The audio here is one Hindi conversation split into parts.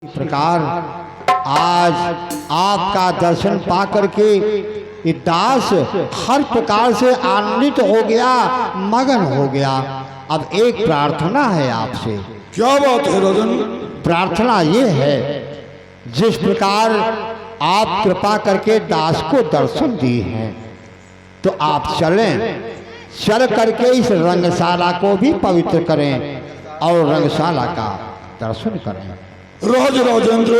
प्रकार आज आपका दर्शन पा करके ये दास हर प्रकार से आनंदित हो गया, मगन हो गया। अब एक प्रार्थना है आपसे। क्या बात है राजन? प्रार्थना ये है, जिस प्रकार आप कृपा करके दास को दर्शन दिए हैं, तो आप चलें, चल करके इस रंगशाला को भी पवित्र करें और रंगशाला का दर्शन करें। राजेंद्र,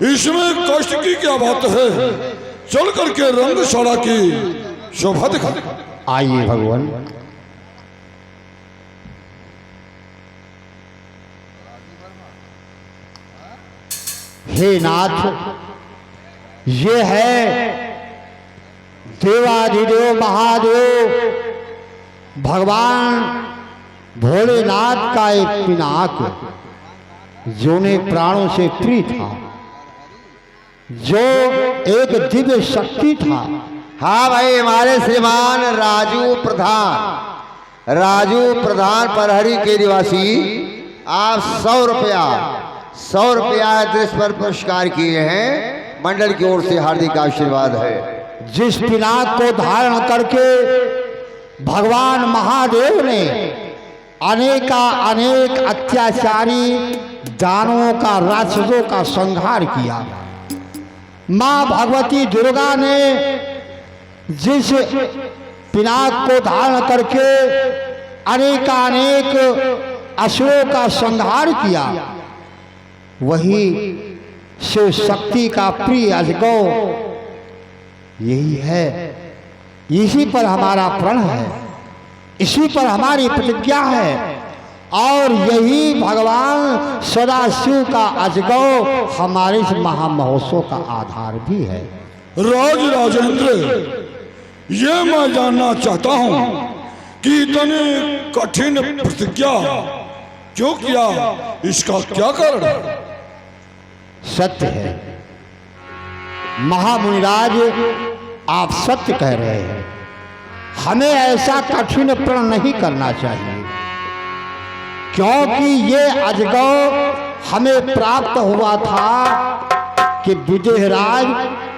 इसमें कष्ट की क्या बात है? चल करके रंगशाला की शोभा दिखा। आइए भगवान। हे नाथ, ये है देवाधिदेव महादेव भगवान भोलेनाथ का एक पिनाक, जो ने प्राणों से प्रिय था, जो एक दिव्य शक्ति था। हाँ भाई, हमारे श्रीमान राजू प्रधान परहरी के निवासी, आप 100 रुपया दृश्य पर पुरस्कार किए हैं। मंडल की ओर से हार्दिक आशीर्वाद है। जिस पिनाक को धारण करके भगवान महादेव ने अनेक अत्याचारी दानवों का, राक्षसों का संहार किया, मां भगवती दुर्गा ने जिस पिनाक को धारण करके अनेक असुरों का संहार किया, वही शिव शक्ति का प्रिय अजगौ यही है। इसी पर हमारा प्रण है, इसी पर हमारी प्रतिज्ञा है, और यही भगवान सदाशिव का अजगौ हमारे इस महामहोत्सव का आधार भी है। राजेंद्र, ये मैं जानना चाहता हूं कि इतने कठिन प्रतिज्ञा क्यों किया, इसका क्या कारण है? सत्य है महामुनिराज, आप सत्य कह रहे हैं। हमें ऐसा कठिन प्रण नहीं करना चाहिए, क्योंकि ये अजगौ हमें प्राप्त हुआ था कि विदेहराज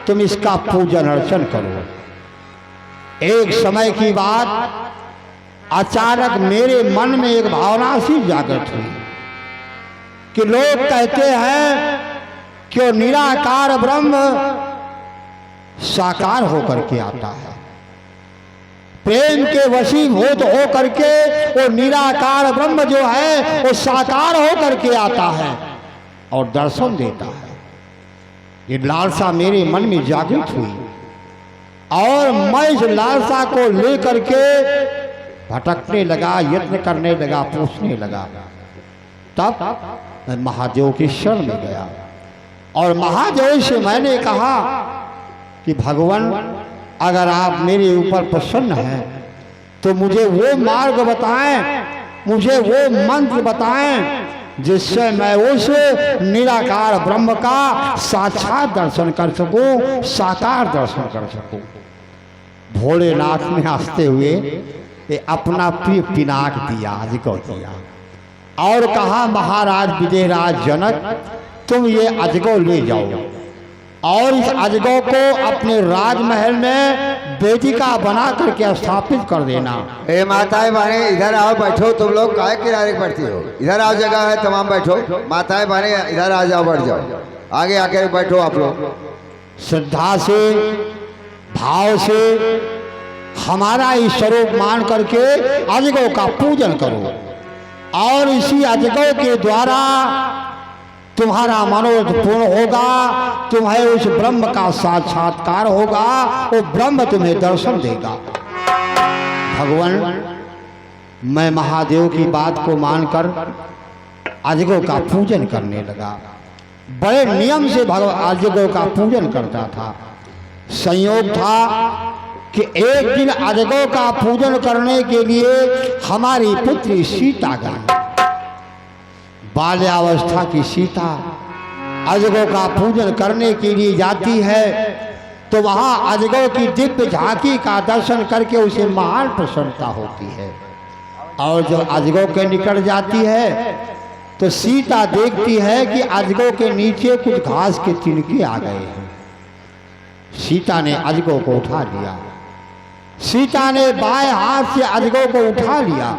तुम इसका पूजन अर्चन करो। एक समय की बात, अचानक मेरे मन में एक भावना सी जागृत हुई कि लोग कहते हैं कि वो निराकार ब्रह्म साकार होकर के आता है, प्रेम के वशीभूत हो करके वो निराकार ब्रह्म जो है वो साकार होकर के आता है और दर्शन देता है। ये लालसा मेरे मन में जागृत हुई और मैं इस लालसा को लेकर के भटकने लगा, यत्न करने लगा, पूछने लगा। तब मैं महादेव के शरण में गया और महादेव से मैंने कहा कि भगवान, अगर आप मेरे ऊपर प्रसन्न हैं तो मुझे वो मार्ग बताएं, मुझे वो मंत्र बताएं जिससे मैं उस निराकार ब्रह्म का साक्षात दर्शन कर सकूं, साकार दर्शन कर सकूं। भोलेनाथ ने हंसते हुए ये अपना प्रिय पिनाक दिया, अजगौ दिया, और कहा, महाराज विदेहराज जनक, तुम ये अजगौ ले जाओ और इस अजगौ को अपने राजमहल में वेदिका बना करके स्थापित कर देना। ए माताएं बहने, इधर आओ, बैठो। तुम लोग काहे किनारे बैठती हो? इधर आओ, जगह है तमाम, बैठो। माताएं बहने इधर आ जाओ, बैठ जाओ, आगे आके बैठो। आप लोग श्रद्धा से, भाव से हमारा ही स्वरूप मान करके अजगौ का पूजन करो, और इसी अजगौ के द्वारा तुम्हारा मनोरथ पूर्ण होगा, तुम्हें उस ब्रह्म का साक्षात्कार होगा, वो ब्रह्म तुम्हें दर्शन देगा। भगवान, मैं महादेव की बात को मानकर अजगौ का पूजन करने लगा। बड़े नियम से अजगौ का पूजन करता था। संयोग था कि एक दिन अजगौ का पूजन करने के लिए हमारी पुत्री सीता गई। बाल्यावस्था की सीता अजगौ का पूजन करने के लिए जाती है, तो वहाँ अजगौ की दिव्य झांकी का दर्शन करके उसे महान प्रसन्नता होती है, और जब अजगौ के निकट जाती है तो सीता देखती है कि अजगो के नीचे कुछ घास के तिनके आ गए हैं। सीता ने अजगो को उठा लिया। सीता ने बाएं हाथ से अजगो को उठा लिया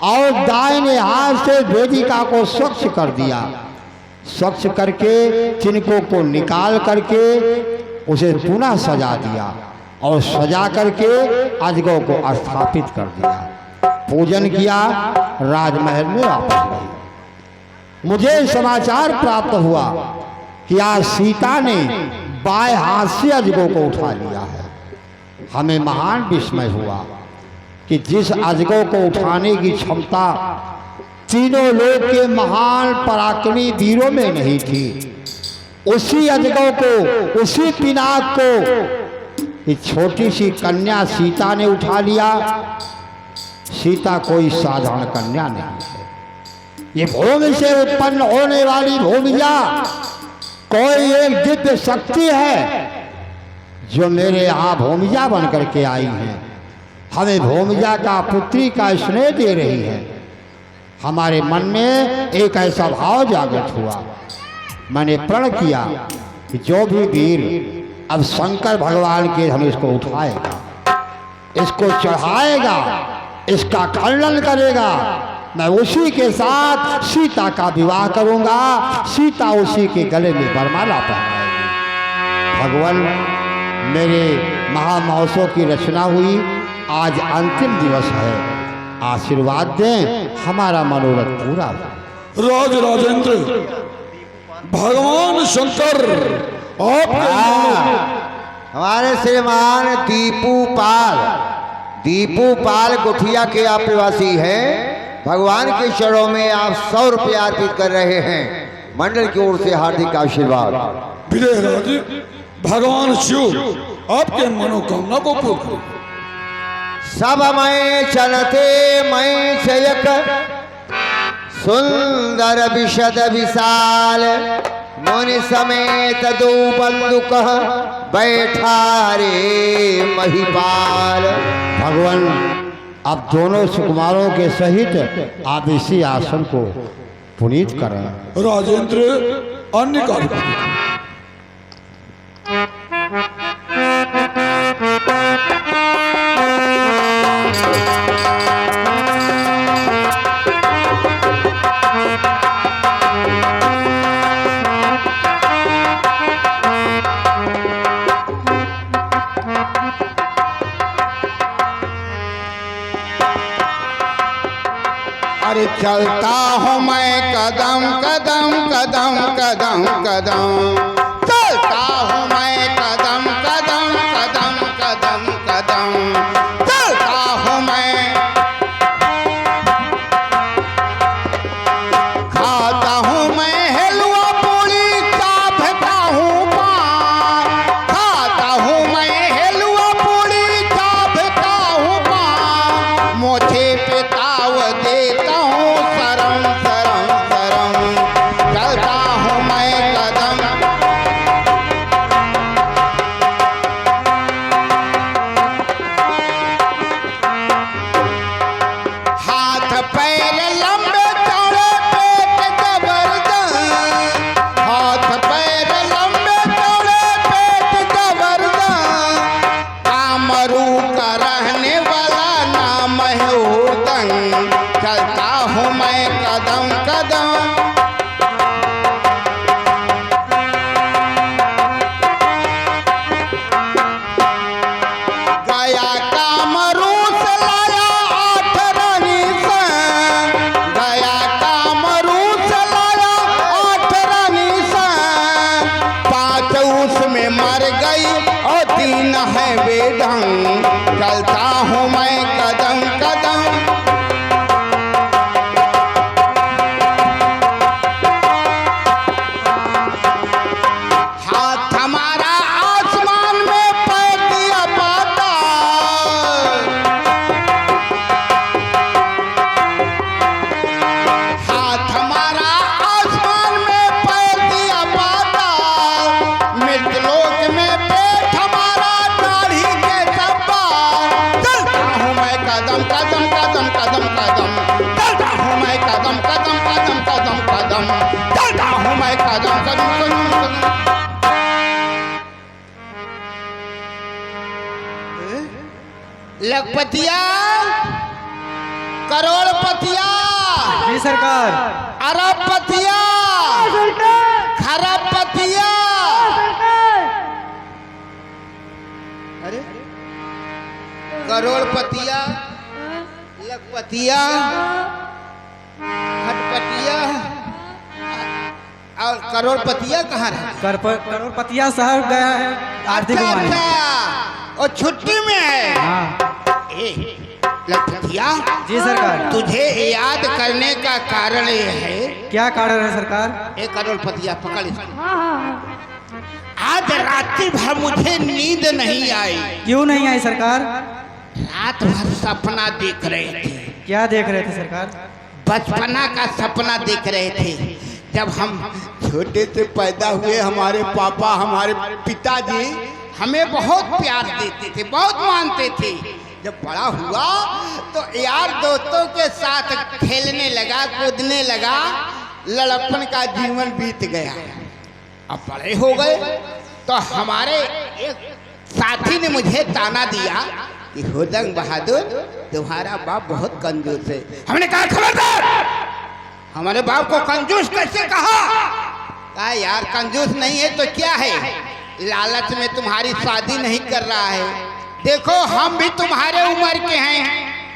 और दाहिने हाथ से वेदिका को स्वच्छ कर दिया। स्वच्छ करके तिनकों को निकाल करके उसे पुनः सजा दिया और सजा करके अजगो को स्थापित कर दिया। पूजन किया, राजमहल में वापस गई। मुझे समाचार प्राप्त हुआ कि आज सीता ने बाएं हाथ से अजगो को उठा लिया है। हमें महान विस्मय हुआ कि जिस अजगो को उठाने की क्षमता तीनों लोक के महान पराक्रमी वीरों में नहीं थी, उसी अजगो को, उसी पिनाक को एक छोटी सी कन्या सीता ने उठा लिया। सीता कोई साधारण कन्या नहीं है। ये भूमि से उत्पन्न होने वाली भूमिजा कोई एक दिव्य शक्ति है जो मेरे यहाँ भूमिजा बन करके आई है। हमें भूमिजा का पुत्री का स्नेह दे रही है। हमारे मन में एक ऐसा भाव जागृत हुआ। मैंने प्रण किया कि जो भी वीर अब शंकर भगवान के हम इसको उठाएगा, इसको चढ़ाएगा, इसका खंडन करेगा, मैं उसी के साथ सीता का विवाह करूंगा। सीता उसी के गले में वरमाला पहनाएगी। भगवान, मेरे महामहोत्सव की रचना हुई, आज अंतिम दिवस है। आशीर्वाद दें, हमारा मनोरथ पूरा हो। राज राजेंद्र, भगवान शंकर हमारे श्रीमान दीपू पाल गुठिया के आप निवासी हैं। भगवान के चरणों में आप 100 रुपया अर्पित कर रहे हैं। मंडल की ओर से हार्दिक आशीर्वाद। विजय राज, भगवान शिव आपके मनोकामना को पूर्ण करो। सब मैं चलते मैं चयक सुंदर विशद विशाल मुनि समेत दो बंदुक बैठा रे महिपाल। भगवान, अब दोनों सुकुमारों के सहित आप इसी आसन को पुनीत करें। राजेंद्र, अन्य कार्य अरे चलता हूँ मैं कदम कदम कदम कदम कदम, चलता हूँ मैं कदम कदम कदम कदम कदम, चलता हूँ मैं। खाता हूँ मैं हलवा पूरी चाभता हूँ पान, खाता हूँ मैं हलवा पूरी चाभता हूँ पान। मोछे पे ताव देता हूँ सरम सरम सरम, चलता हूँ मैं कदम है कदम कदम कदम कदम। लखपतिया, करोड़पतिया, जी सरकार। अरबपतिया, खरबपतिया। अरे करोड़पतिया, लखपतिया, हटपतिया और करोड़पतिया कहाँ रहा? करोड़पतिया शहर गया है आरती अच्छा घुमाने। अच्छा, और छुट्टी में है। हाँ ए, लखपतिया, जी सरकार। तुझे याद करने का कारण ये है। क्या कारण है सरकार? एक करोड़पतिया पकड़ इसको। आज रात्रि भर मुझे नींद नहीं आई। क्यों नहीं आई सरकार? रात भर सपना देख रहे थे। क्या देख रहे थे सरकार? बचपना का सपना देख रहे थे। जब हम छोटे से पैदा हुए, हमारे पापा, हमारे पिताजी हमें बहुत प्यार देते थे, बहुत मानते थे। जब बड़ा हुआ तो यार दोस्तों के साथ खेलने लगा, कूदने लगा, लड़प्पन का जीवन बीत गया। अब बड़े हो गए तो हमारे एक साथी ने मुझे ताना दिया कि होदंग बहादुर, तुम्हारा बाप बहुत कंजूस है। हमने कहा खबरदार, हमारे बाप को कंजूस कैसे कहा यार कंजूस नहीं है तो क्या है, लालच में तुम्हारी शादी नहीं कर रहा है। देखो हम भी तुम्हारे उम्र के हैं,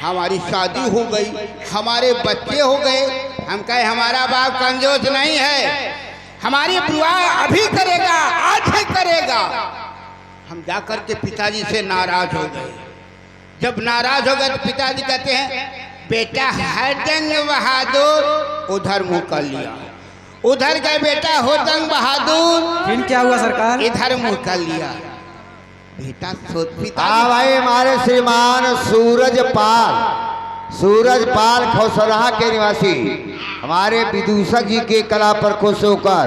हमारी शादी हो गई, हमारे बच्चे हो गए। हम कहे हमारा बाप कंजूस नहीं है, हमारी विवाह अभी करेगा, आज ही करेगा। हम जाकर के पिताजी से नाराज हो गए। जब नाराज हो गए तो पिताजी कहते हैं बेटा होदंग बहादुर, उधर मुंह कर लिया। उधर गए बेटा होदंग बहादुर, फिर क्या हुआ सरकार? इधर मुंह कर लिया। बेटा सोच हाँ पिताजी, भाई, हमारे श्रीमान सूरजपाल खौसराहा के निवासी हमारे विदूषक जी के कला पर खुश होकर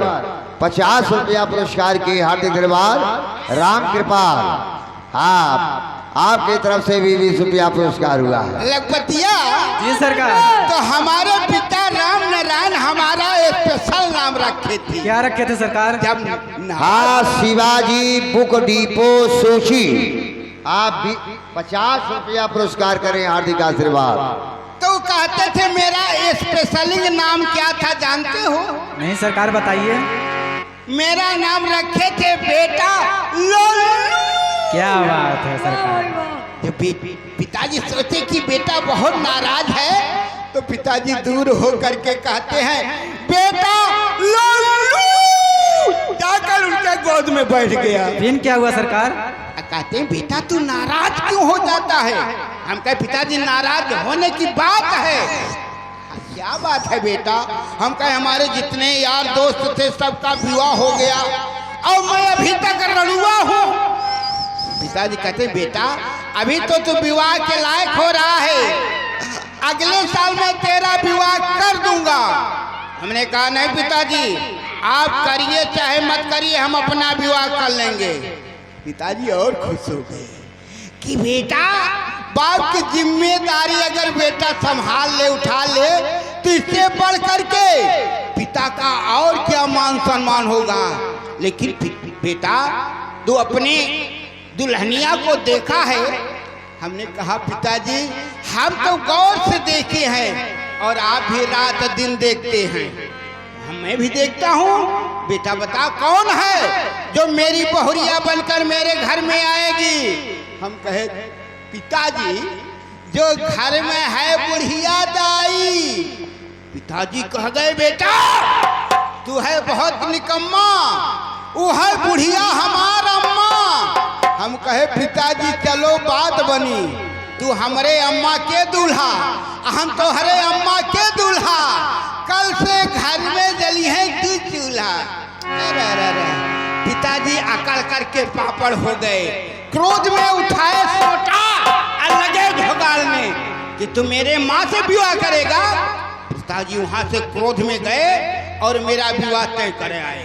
50 रुपया पुरस्कार के हार्दिक धन्यवाद। राम कृपाल, हाँ आपकी तरफ से भी 20 रुपया पुरस्कार हुआ है। लखपतिया, जी सरकार। तो हमारे पिता राम नारायण हमारा स्पेशल नाम रखे थे। क्या रखे थे सरकार? जब हाँ, शिवाजी बुक डिपो सोची, आप भी 50 रुपया पुरस्कार करें, हार्दिक आशीर्वाद। तो कहते थे मेरा स्पेशलिंग नाम क्या था जानते हो? नहीं सरकार बताइए। मेरा नाम रखे थे बेटा लोल्लू। क्या बात है सरकार? जब पिताजी सोचे कि बेटा बहुत नाराज है तो पिताजी दूर हो करके कहते हैं बेटा लोल्लू, जाकर उनके गोद में बैठ गया। फिर क्या हुआ सरकार? कहते हैं बेटा तू नाराज क्यों हो जाता है? हम कहे पिताजी नाराज होने की बात है। क्या बात है बेटा? हम कहे हमारे जितने यार दोस्त थे सबका विवाह हो गया और मैं अभी तक रड़ुआ हूँ। पिताजी कहते बेटा अभी तो तू विवाह के लायक हो रहा है, अगले साल मैं तेरा विवाह कर दूंगा। हमने कहा नहीं पिताजी, आप करिए चाहे मत करिए, हम अपना विवाह कर लेंगे। पिताजी और खुश हो गए कि बेटा बाप की जिम्मेदारी अगर बेटा संभाल ले, उठा ले तो इससे बढ़ करके पिता का और क्या मान सम्मान होगा। लेकिन बेटा तू अपने दुल्हनिया को देखा है? हमने कहा पिताजी हम तो गौर से देखे हैं और आप भी रात दिन देखते हैं, मैं भी देखता हूँ। बेटा बता कौन है जो मेरी बहुरिया बनकर मेरे घर में आएगी? हम कहे पिताजी जो घर में है बुढ़िया दाई। पिताजी कह गए बेटा तू है बहुत निकम्मा, वो है बुढ़िया हमारा अम्मा। हम कहे पिताजी चलो बात बनी, तू हमारे अम्मा के दूल्हा, हम तो हरे अम्मा के दूल्हा, कल से घर में जली है तू चूल्हा। पिताजी अकड़ करके पापड़ हो गए, क्रोध में उठाए सोटा और लगे झोगाड़ने कि तू मेरे माँ से विवाह करेगा। पिताजी वहां से क्रोध में गए और मेरा विवाह तय करे आए।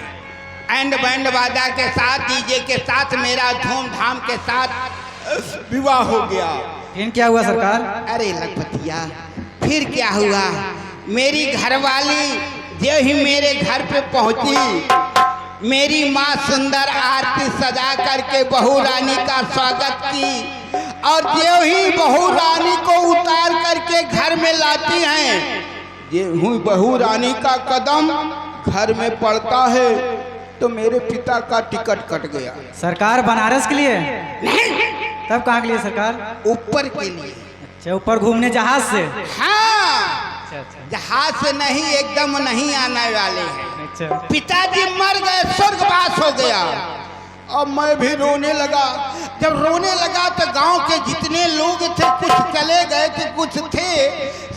एंड बैंड बाजा के साथ, डीजे के साथ मेरा धूमधाम के साथ विवाह हो गया। फिर क्या हुआ सरकार? अरे लखपतिया फिर क्या हुआ? मेरी घरवाली जो ही मेरे घर पे पहुंची, मेरी माँ सुंदर आरती सजा करके बहू रानी का स्वागत की, और जो ही बहू रानी को उतार करके घर में लाती हैं, जो बहू रानी का कदम घर में पड़ता है तो मेरे पिता का टिकट कट गया। सरकार बनारस के लिए? नहीं, तब कहाँ के लिए सरकार? ऊपर के लिए। अच्छा, ऊपर घूमने जहाज से? हाँ, अच्छा अच्छा जहाज से नहीं, एकदम नहीं आने वाले हैं। अच्छा। पिताजी मर गए, स्वर्गवास हो गया। अब मैं भी रोने लगा। जब रोने लगा तो गांव के जितने लोग थे, कुछ चले गए थे, कुछ थे,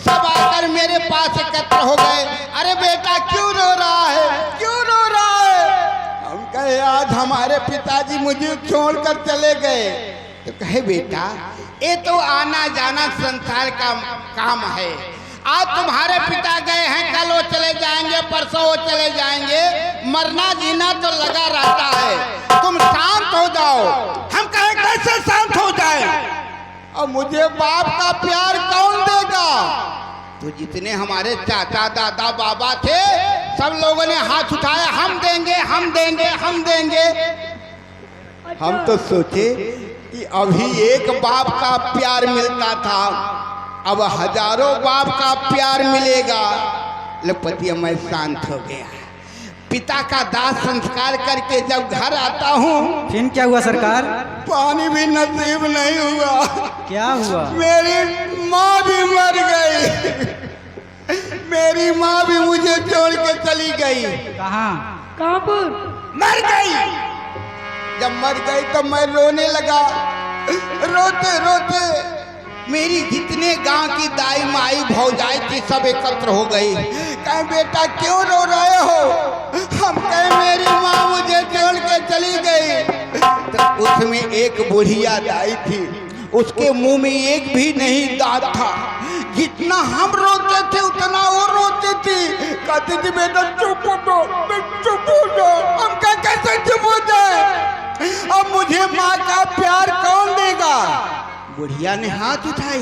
सब आकर मेरे पास एकत्र हो गए। अरे बेटा क्यों रो रहा है, क्यों रो रहा है? हम कहे आज हमारे पिताजी मुझे छोड़कर चले गए। तो कहे बेटा ये तो आना जाना संसार का काम है। आज तुम्हारे पिता गए हैं, कल वो चले जाएंगे, परसों वो चले जाएंगे, मरना जीना तो लगा रहता है। तुम शांत हो जाओ। हम कहे कैसे शांत हो जाए? और मुझे बाप का प्यार कौन देगा? तो जितने हमारे चाचा दादा बाबा थे, सब लोगों ने हाथ उठाया, हम देंगे, हम देंगे, हम देंगे। हम तो सोचे कि अभी एक बाप का प्यार मिलता था, अब हजारों बाप का प्यार मिलेगा। लपतिया मैं शांत हो गया। पिता का दाह संस्कार करके जब घर आता हूँ, फिर क्या हुआ सरकार? पानी भी नसीब नहीं हुआ। क्या हुआ? मेरी माँ भी मर गई। मेरी माँ भी मुझे छोड़ के चली गई। कहाँ? कहाँ पर? मर गई। जब मर गई तो मैं रोने लगा। रोते रोते मेरी जितने गांव की दाई माई भौजाई थी सब एकत्र हो गई। कहे बेटा क्यों रो रहे हो? हम कहे मेरी माँ मुझे छोड़ के चली गई। तो उसमें एक बुढ़िया दाई थी, उसके मुंह में एक भी नहीं दांत था। जितना हम रोते थे उतना वो रोती थी। कहती थी बेटा चुप हो जाओ, चुप हो जाओ। हम कहे कैसे चुप हो जाए? अब मुझे माँ का प्यार कौन देगा? बुढ़िया ने हाथ उठाई,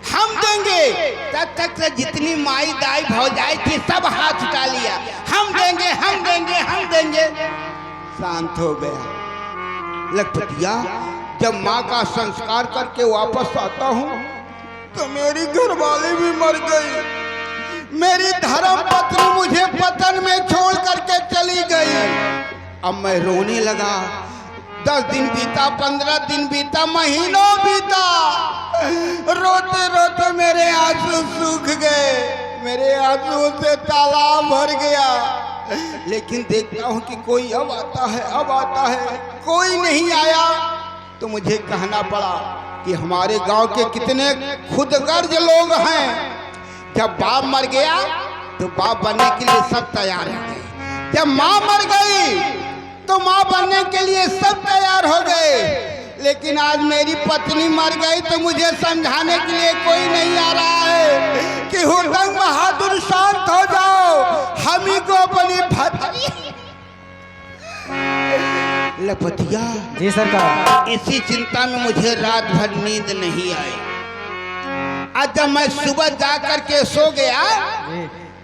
हम देंगे। तब तक से जितनी माई दाई भौजाई थी सब हाथ उठा लिया, हम देंगे, हम देंगे, हम देंगे। शांत हो गया। लखपतिया जब माँ का संस्कार करके वापस आता हूँ तो मेरी घरवाली भी मर गई। मेरी धर्म पत्नी मुझे पतन में छोड़ करके चली गई। अब मैं रोने लगा। 10 दिन बीता, 15 दिन बीता, महीनों बीता। रोते रोते मेरे आंसू सूख गए, मेरे आंसू से तालाब भर गया। लेकिन देखता हूँ कि कोई अब आता है, अब आता है, कोई नहीं आया। तो मुझे कहना पड़ा कि हमारे गांव के कितने खुदगर्ज लोग हैं। जब बाप मर गया तो बाप बनने के लिए सब तैयार हो गए। जब माँ मर गई तो माँ बनने के लिए सब तैयार हो गए। लेकिन आज मेरी पत्नी मर गई तो मुझे समझाने के लिए कोई नहीं आ रहा है कि हुड़दंग बहादुर शांत हो जाओ, हम ही को अपनी भतरी। लपतिया जी सरकार। इसी चिंता में मुझे रात भर नींद नहीं आई। आज जब मैं सुबह जा कर के सो गया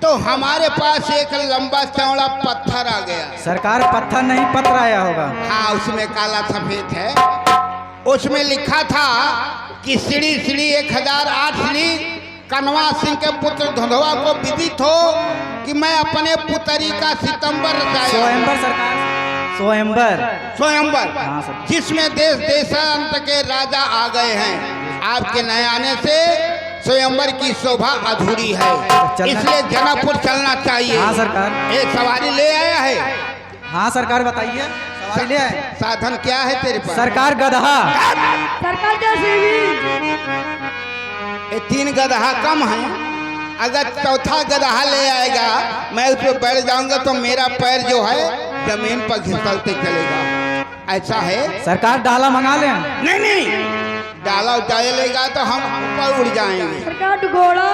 तो हमारे पास एक लंबा चौड़ा पत्थर आ गया। सरकार पत्थर नहीं पत्र आया होगा। हाँ, उसमें काला सफेद है। उसमें लिखा था कि सीढ़ी सीढ़ी 1008 सीढ़ी कनवा सिंह के पुत्र धुंधवा को विदित हो कि मैं अपने पुतरी का सितंबर रचाया। स्वयंवर सरकार, स्वयंवर। स्वयंवर, हाँ सर। जिसमें देश देशांतर के राजा आ गए हैं। आपके नए आने से स्वयंवर की शोभा अधूरी है, इसलिए जनकपुर चलना चाहिए। हाँ सरकार। एक सवारी ले आया है। हाँ सरकार बताइए, सवारी ले आए। साधन क्या है तेरे पास? सरकार गधा। सरकार जैसे भी ये 3 गधा कम है। अगर चौथा गधा ले आएगा, मैं उस पर बैठ जाऊंगा तो मेरा पैर जो है जमीन पर घिसलते चलेगा। ऐसा है सरकार डाला मंगा लें। नहीं नहीं, डाला डालेगा तो हम ऊपर उड़ जाएंगे। सरकार घोड़ा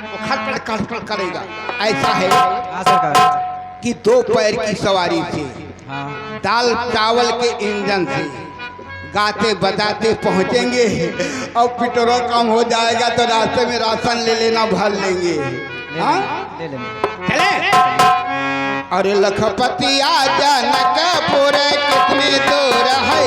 वो खटपट करेगा। ऐसा है हाँ सरकार। कि 2 पैर की सवारी से, हाँ दाल चावल के इंजन से गाते बजाते पहुंचेंगे। और पेट्रोल कम हो जाएगा तो रास्ते में राशन ले लेना, भर लेंगे। हाँ, ले लेंगे। चले। और लखपतिया जनकपुर कितने दूर है,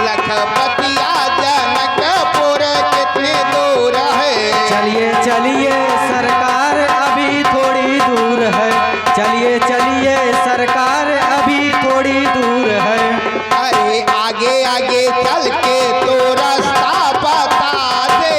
लखपतिया जनकपुर कितने दूर है। चलिए चलिए सरकार अभी थोड़ी दूर है, चलिए चलिए सरकार अभी थोड़ी दूर है। अरे आगे आगे चल के तो रास्ता बता दे,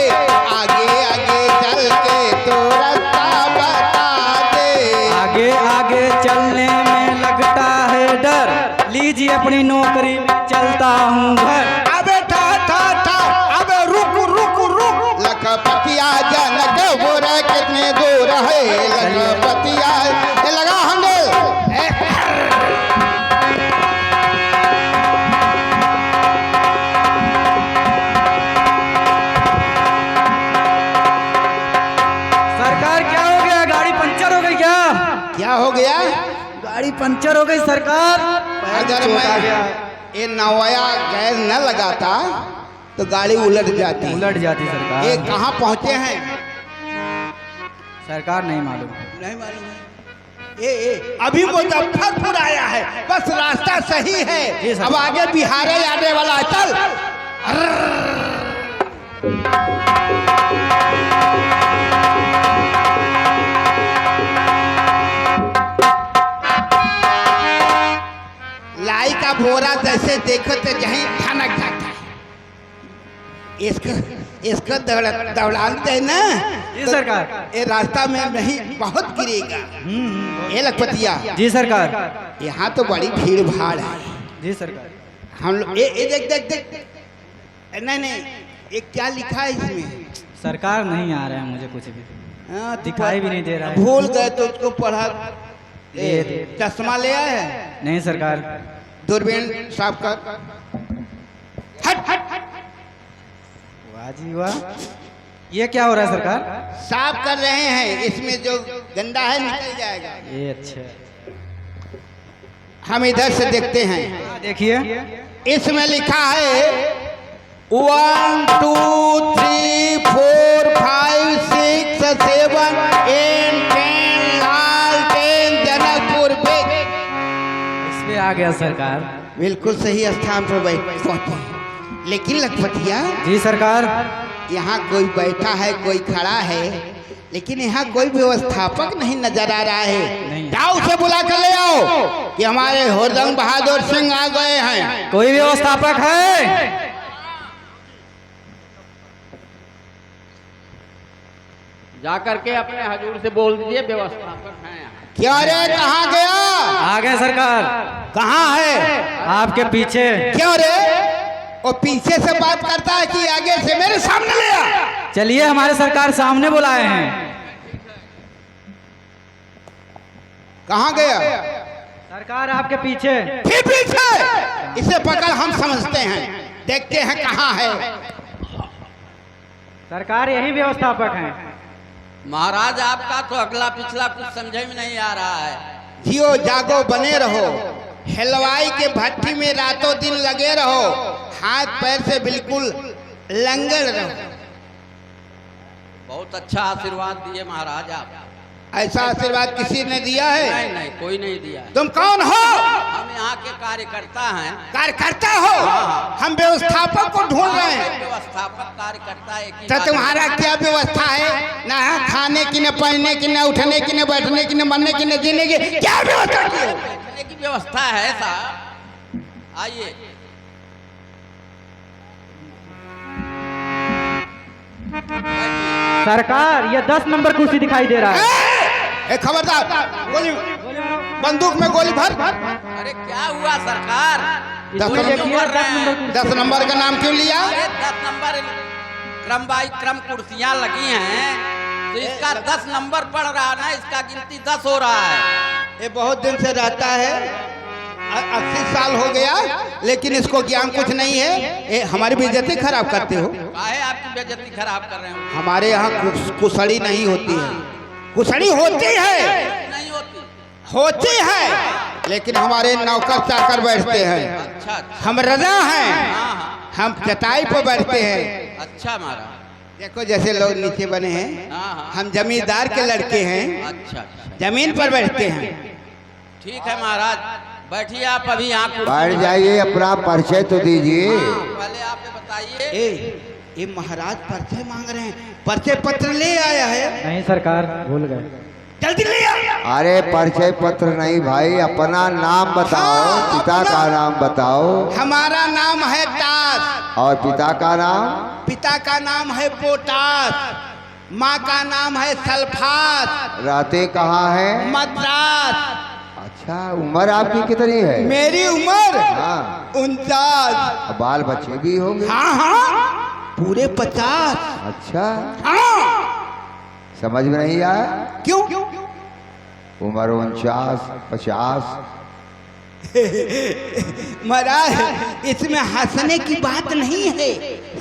आगे आगे चल के तो रास्ता बता दे। आगे आगे चलने में लगता है डर, लीजिए अपनी नौकरी चलता हूँ घर। अबे ठा ठा ठा, अबे रुक रुक रुक, लखपतिया जनकपुर कितने दूर है, लखपतिया ये लगा हंगे। सरकार क्या हो गया, गाड़ी पंचर हो गई क्या? क्या हो गया? गाड़ी पंचर हो गई सरकार। अगर चोट आ गया। मैं ये नवाया गैस न लगाता तो गाड़ी उलट जाती। उलट जाती सरकार। ये कहाँ पहुँचे हैं? सरकार नहीं मालूम। नहीं मालूम है। अभी मुजफ्फरपुर आया है, बस रास्ता सही जी है, सर। अब आगे बिहार आने वाला है, चल। लाई का बोरा जैसे देखो तो यहीं ठनक जाता है। इसको दौड़ाते हैं ना जी तो सरकार। ये रास्ता में नहीं बहुत गिरेगा। ये लखपतिया जी सरकार। यहाँ तो बड़ी भीड़ भाड़ है। जी सरकार। हम लोग ये देख देख देख, नहीं नहीं, ये क्या लिखा है इसमें? सरकार नहीं आ रहे हैं, मुझे कुछ भी हाँ, तो दिखाई भी नहीं दे रहा है। भूल गए तो उसको पढ़ा। ये चश्मा ले आए हैं? नहीं सरकार। दूरबीन साफ कर। हट हट हट, वाह जी वाह, ये क्या हो रहा है सरकार? साफ कर रहे हैं, इसमें जो गंदा है निकल जाएगा। ये अच्छा। हम इधर से देखते हैं, देखिए इसमें लिखा है 1 2 3 4 5 6 7 8 10 लालटेन जनकपुर बेग। इस पे आ गया सरकार। बिल्कुल सही स्थान पर पहुंचे। लेकिन लखपतिया, जी सरकार। यहाँ कोई बैठा है, कोई खड़ा है, लेकिन यहाँ कोई व्यवस्थापक नहीं नजर आ रहा है। नहीं। जाओ उसे बुला कर ले आओ कि हमारे होरदंग बहादुर सिंह आ गए हैं। कोई व्यवस्थापक है? जाकर के अपने हजूर से बोल दीजिए व्यवस्थापक हैं यहाँ। क्या रे, कहाँ गया? आ गए सरकार। कहाँ है? आपके पीछे। क्यों रे, वो पीछे से बात करता है कि आगे से? मेरे सामने ले आ। चलिए, हमारे सरकार सामने बुलाए हैं। कहाँ गया? सरकार आपके पीछे। फिर पीछे? इसे पकड़, हम समझते हैं, देखते हैं कहाँ है। सरकार यही व्यवस्थापक हैं। महाराज आपका तो अगला पिछला कुछ समझे में नहीं आ रहा है। जियो जागो बने रहो, हलवाई के भट्टी में रातों दिन लगे रहो, हाथ पैर से बिल्कुल लंगड़ रहो। बहुत अच्छा आशीर्वाद दिए महाराज आप। ऐसा आशीर्वाद किसी ने दिया है? नहीं नहीं, कोई नहीं दिया। तुम कौन हो? हम यहाँ के कार्यकर्ता हैं। कार्यकर्ता हो? हम व्यवस्थापक को ढूंढ रहे हैं। व्यवस्थापक कार्यकर्ता एक ही तो बात तुम्हारा क्या व्यवस्था है? ना खाने की, न पहनने की, न उठने की, न बैठने की, न मरने की, न जीने की, क्या व्यवस्था की हो? बैठने की व्यवस्था है साहब, आइए। सरकार, ये 10 नंबर कुर्सी दिखाई दे रहा है। खबरदार, गोली, बंदूक में गोली भर। अरे क्या हुआ सरकार? 10 देखिए, नंबर 10 नंबर का नाम क्यों लिया? अरे 10 नंबर क्रम बाई क्रम कुर्सियां लगी हैं, तो इसका 10 नंबर पड़ रहा ना, इसका गिनती 10 हो रहा है। ये बहुत दिन से रहता है, 80 साल हो गया, लेकिन इसको ज्ञान कुछ नहीं है। ये हमारी बेइज्जती खराब करते हो। काहे आपकी बेइज्जती खराब कर रहे हो? हमारे यहाँ कुसड़ी नहीं होती है। कुसड़ी होती है, नहीं होती। होती है, लेकिन हमारे नौकर चाकर बैठते हैं। अच्छा अच्छा। हम रजा हैं, हाँ हाँ, हम चटाई पर बैठते हैं। अच्छा महाराज। देखो जैसे लोग नीचे बने हैं, हाँ, हाँ। हम जमींदार के लड़के हैं, अच्छा अच्छा जमीन पर बैठते हैं। ठीक है महाराज, बैठिए आप अभी यहाँ कुर्सी बैठ में। जाइए, अपना परिचय तो दीजिए। हाँ, पहले आप ये बताइए। ये महाराज परिचय मांग रहे हैं, परिचय पत्र ले आया है, नहीं सरकार भूल गए। जल्दी ले आ। अरे परिचय पत्र नहीं भाई, अपना नाम बताओ, हाँ, पिता अपना। का नाम बताओ। हमारा नाम है टास, और पिता का नाम? पिता का नाम है पोटास, माँ का नाम है सल्फास, रहते कहाँ है? मद्रास। अच्छा, उम्र आपकी कितनी है? मेरी उम्र हाँ, 49। बाल बच्चे भी होंगे? हाँ हाँ, पूरे 50। अच्छा, हाँ, समझ में नहीं आया? क्यों? उम्र 49, 50। महाराज इसमें हंसने की बात नहीं है,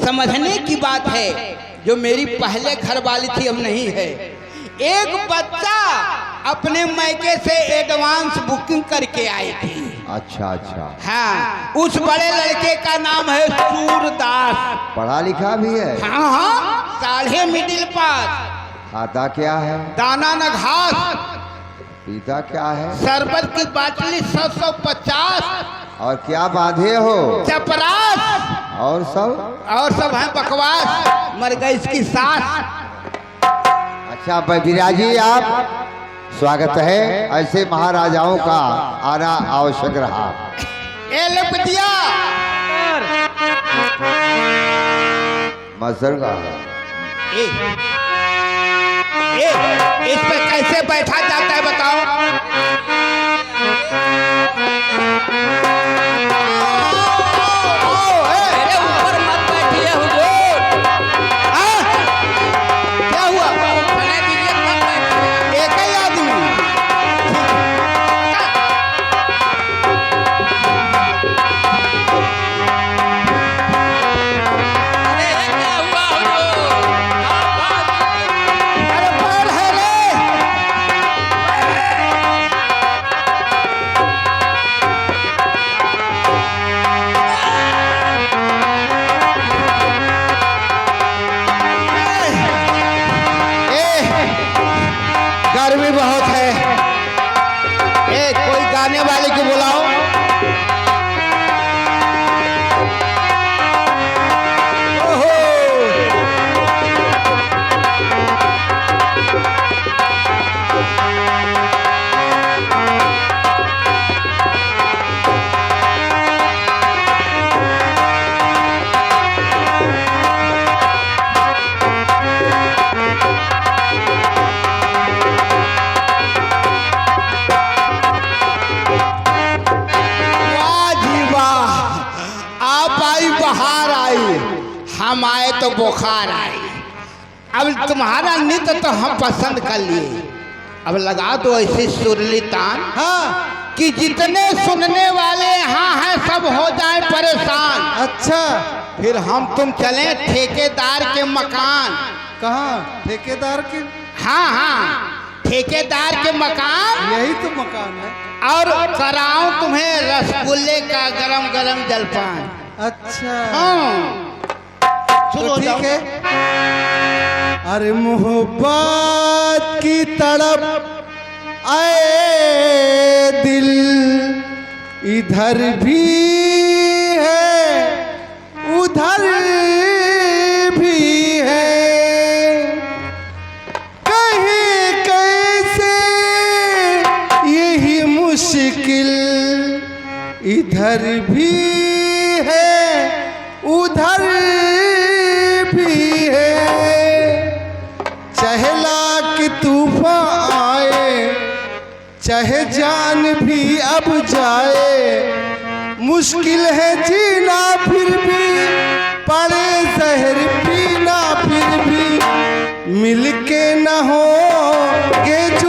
समझने की बात है। जो मेरी पहले घर वाली थी अब नहीं है। एक बच्चा अपने मायके से एडवांस बुकिंग करके आई थी। अच्छा अच्छा, हाँ, उस बड़े लड़के का नाम है सूरदास। पढ़ा लिखा भी है? हाँ हाँ, साढ़े मिडिल पास। खाता क्या है? दाना न घास, पीता क्या है? शरबत की बाटली 100-150, और क्या बांधे हो? चपरास, और सब? और सब है बकवास। मर गई इसकी सास। अच्छा विराजी, आप स्वागत है। ऐसे महाराजाओं का आना आवश्यक रहा। ए लपटिया, मसरगा इस पे कैसे बैठा जाता है बताओ? मेरे ऊपर मत बैठिए हुजूर। क्या हुआ? बने दीजिए, मत बैठिए। एक ही आदमी। अरे ये क्या हुआ हुजूर? आप अरे पैर है रे। गर्मी बहुत है। कोई गाने वाले को बुलाओ। ओहो, वाह जी वाह, आप आई बहार आई, हम आए तो बुखार आई। अब तुम्हारा नृत्य तो हम पसंद कर लिए। अब लगा दो ऐसी सुरली तान, हाँ, कि जितने सुनने वाले यहाँ हैं सब हो जाए परेशान। अच्छा, फिर हम तुम चलें ठेकेदार के मकान। कहाँ? ठेकेदार के? हाँ हाँ, ठेकेदार के मकान। यही तो मकान है। और कराऊं तुम्हें रसगुल्ले का गरम गरम जलपान। अच्छा, हाँ, तो ठीक है। अरे मोहब्बत की तड़प आए दिल इधर भी है उधर भी है, कहीं कैसे यही मुश्किल इधर भी है उधर भी है, चाहे लाख तूफान आए चाहे जान भी अब जाए, मुश्किल है जीना फिर भी, पड़े जहर पीना फिर भी, मिलके न होगे जो